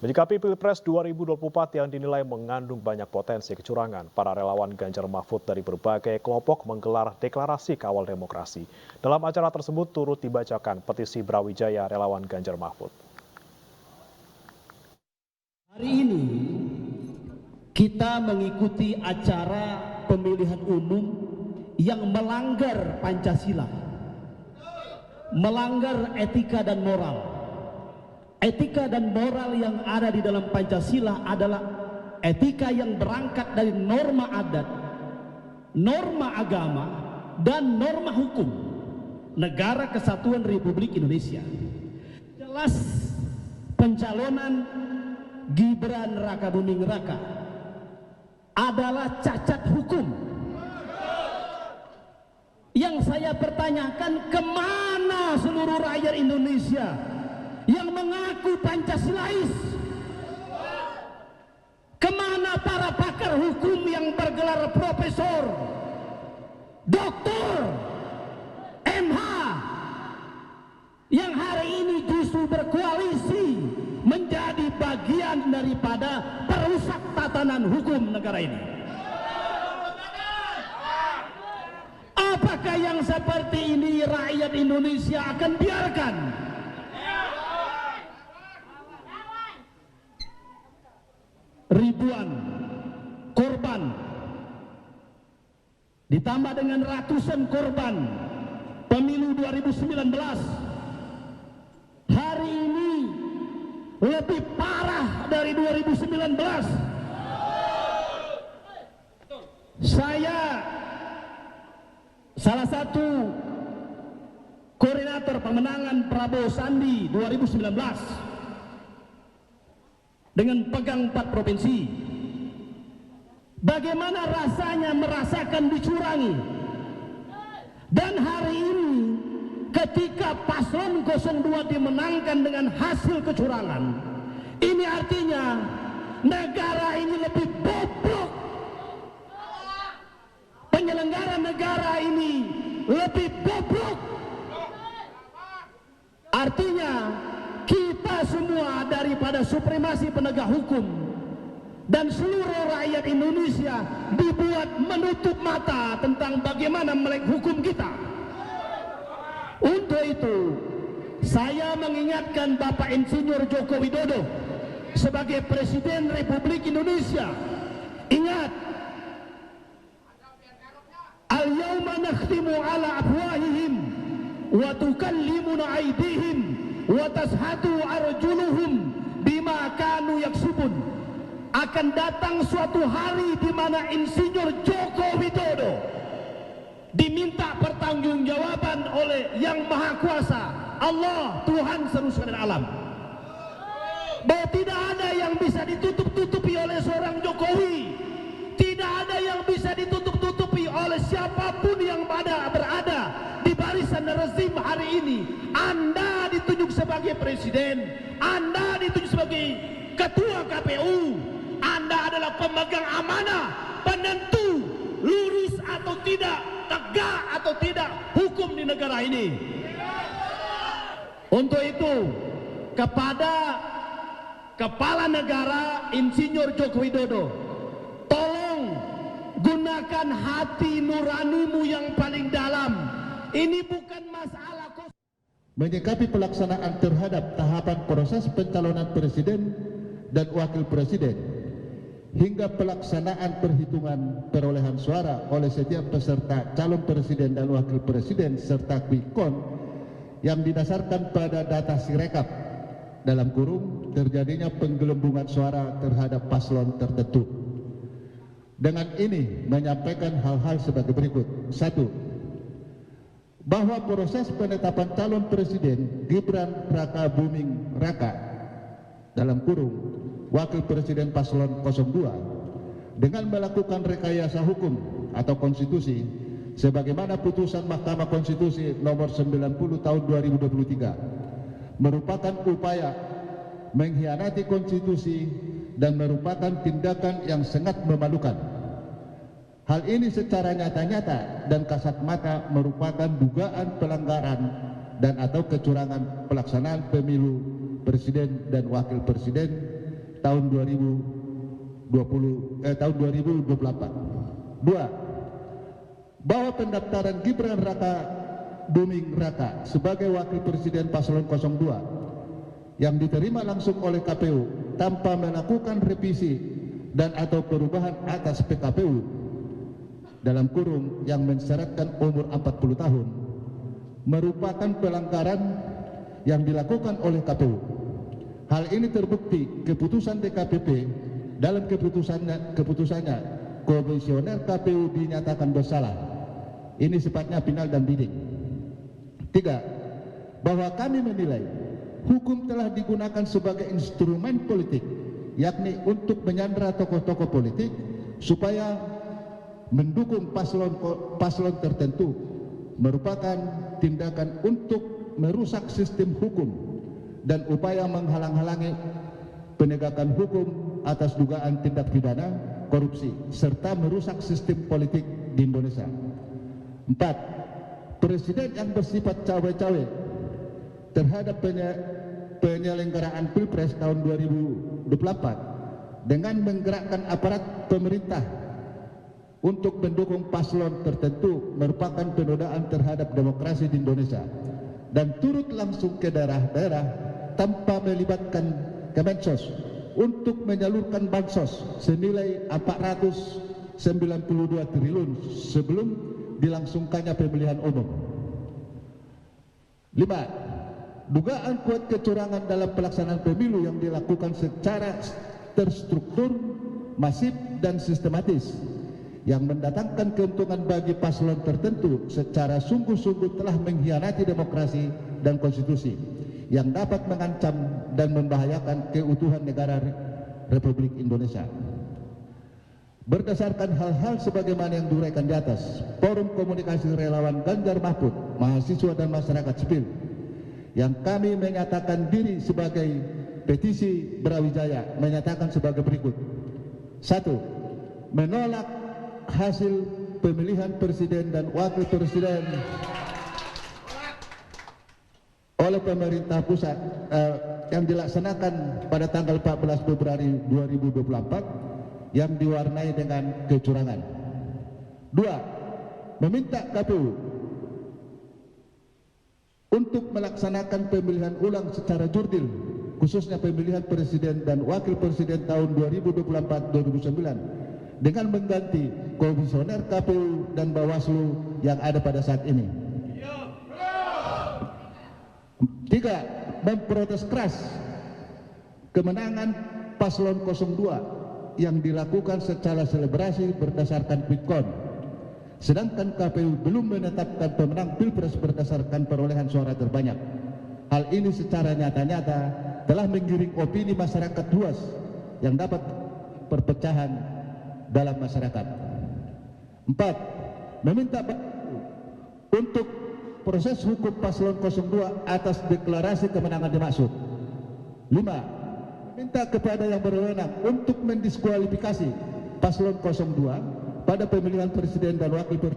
Menyikapi Pilpres 2024 yang dinilai mengandung banyak potensi kecurangan, para relawan Ganjar Mahfud dari berbagai kelompok menggelar deklarasi kawal demokrasi. Dalam acara tersebut turut dibacakan petisi Brawijaya relawan Ganjar Mahfud. Hari ini kita mengikuti acara pemilihan umum yang melanggar Pancasila, melanggar etika dan moral. Etika dan moral yang ada di dalam Pancasila adalah etika yang berangkat dari norma adat, norma agama, dan norma hukum Negara Kesatuan Republik Indonesia. Jelas pencalonan Gibran Rakabuming Raka adalah cacat hukum. Yang saya pertanyakan, kemana seluruh rakyat Indonesia yang mengaku Pancasilais? Kemana para pakar hukum yang bergelar profesor, doktor, MH, yang hari ini justru berkoalisi menjadi bagian daripada perusak tatanan hukum negara ini? Apakah yang seperti ini rakyat Indonesia akan biarkan? Ribuan korban ditambah dengan ratusan korban pemilu 2019 hari ini lebih parah dari 2019. Saya salah satu koordinator pemenangan Prabowo Sandi 2019 dengan pegang 4 provinsi. Bagaimana rasanya merasakan dicurangi? Dan hari ini ketika paslon 02 dimenangkan dengan hasil kecurangan, ini artinya negara ini lebih bobrok. Penyelenggara negara ini lebih bobrok. Artinya kita semua daripada supremasi penegak hukum dan seluruh rakyat Indonesia dibuat menutup mata tentang bagaimana melek hukum kita. Untuk itu saya mengingatkan Bapak Insinyur Joko Widodo sebagai Presiden Republik Indonesia, ingat, al-yawma nakhtimu ala afwahihim wa tukallimuna aydihim wa tashhadu arjuluhum bima kanu yaksubun. Akan datang suatu hari di mana Insinyur Joko Widodo diminta pertanggungjawaban oleh Yang Maha Kuasa, Allah, Tuhan seluruh sekalian alam. Bahwa tidak ada yang bisa ditutup-tutupi oleh seorang Jokowi, tidak ada yang bisa ditutup-tutupi oleh siapapun yang berada di barisan rezim hari ini. Anda ditunjuk sebagai presiden, Anda ditunjuk sebagai ketua KPU, Anda adalah pemegang amanah, penentu lurus atau tidak, tegak atau tidak hukum di negara ini. Untuk itu, kepada Kepala Negara Insinyur Joko Widodo, tolong gunakan hati nuranimu yang paling dalam. Ini bukan masalah menyikapi pelaksanaan terhadap tahapan proses pencalonan presiden dan wakil presiden hingga pelaksanaan perhitungan perolehan suara oleh setiap peserta calon presiden dan wakil presiden serta quick count yang didasarkan pada data Sirekap dalam kurung terjadinya penggelembungan suara terhadap paslon tertentu. Dengan ini menyampaikan hal-hal sebagai berikut. 1. Bahwa proses penetapan calon presiden Gibran Rakabuming Raka dalam kurung wakil presiden paslon 02 dengan melakukan rekayasa hukum atau konstitusi sebagaimana putusan Mahkamah Konstitusi nomor 90 tahun 2023 merupakan upaya mengkhianati konstitusi dan merupakan tindakan yang sangat memalukan. Hal ini secara nyata-nyata dan kasat mata merupakan dugaan pelanggaran dan atau kecurangan pelaksanaan pemilu presiden dan wakil presiden tahun 2024. 2. Bahwa pendaftaran Gibran Raka Buming Raka sebagai Wakil Presiden Paslon 02 yang diterima langsung oleh KPU tanpa melakukan revisi dan atau perubahan atas PKPU dalam kurung yang mensyaratkan umur 40 tahun merupakan pelanggaran yang dilakukan oleh KPU. Hal ini terbukti keputusan DKPP dalam keputusannya komisioner KPU dinyatakan bersalah. Ini sifatnya final dan binding. 3. Bahwa kami menilai hukum telah digunakan sebagai instrumen politik, yakni untuk menyandera tokoh-tokoh politik supaya mendukung paslon tertentu, merupakan tindakan untuk merusak sistem hukum dan upaya menghalang-halangi penegakan hukum atas dugaan tindak pidana korupsi serta merusak sistem politik di Indonesia. 4. Presiden yang bersifat cawe-cawe terhadap penyelenggaraan Pilpres tahun 2024 dengan menggerakkan aparat pemerintah untuk mendukung paslon tertentu merupakan penodaan terhadap demokrasi di Indonesia dan turut langsung ke daerah-daerah tanpa melibatkan Kemensos untuk menyalurkan bansos senilai 492 triliun sebelum dilangsungkannya pemilihan umum. 5. Dugaan kuat kecurangan dalam pelaksanaan pemilu yang dilakukan secara terstruktur, masif dan sistematis yang mendatangkan keuntungan bagi paslon tertentu secara sungguh-sungguh telah mengkhianati demokrasi dan konstitusi yang dapat mengancam dan membahayakan keutuhan negara Republik Indonesia. Berdasarkan hal-hal sebagaimana yang diuraikan di atas, Forum Komunikasi Relawan Ganjar Mahfud, mahasiswa dan masyarakat sipil yang kami menyatakan diri sebagai petisi Brawijaya menyatakan sebagai berikut. 1. Menolak hasil pemilihan presiden dan wakil presiden oleh pemerintah pusat yang dilaksanakan pada tanggal 14 Februari 2024 yang diwarnai dengan kecurangan. 2. Meminta KPU untuk melaksanakan pemilihan ulang secara jurdil, khususnya pemilihan presiden dan wakil presiden tahun 2024-2029 dengan mengganti komisioner KPU dan Bawaslu yang ada pada saat ini. 3. Memprotes keras kemenangan paslon 02 yang dilakukan secara selebrasi berdasarkan quick count, sedangkan KPU belum menetapkan pemenang Pilpres berdasarkan perolehan suara terbanyak. Hal ini secara nyata-nyata telah menggiring opini masyarakat luas yang dapat perpecahan dalam masyarakat. 4. Meminta untuk proses hukum paslon 02 atas deklarasi kemenangan dimaksud. 5. Minta kepada yang berwenang untuk mendiskualifikasi paslon 02 pada pemilihan presiden dan wakil presiden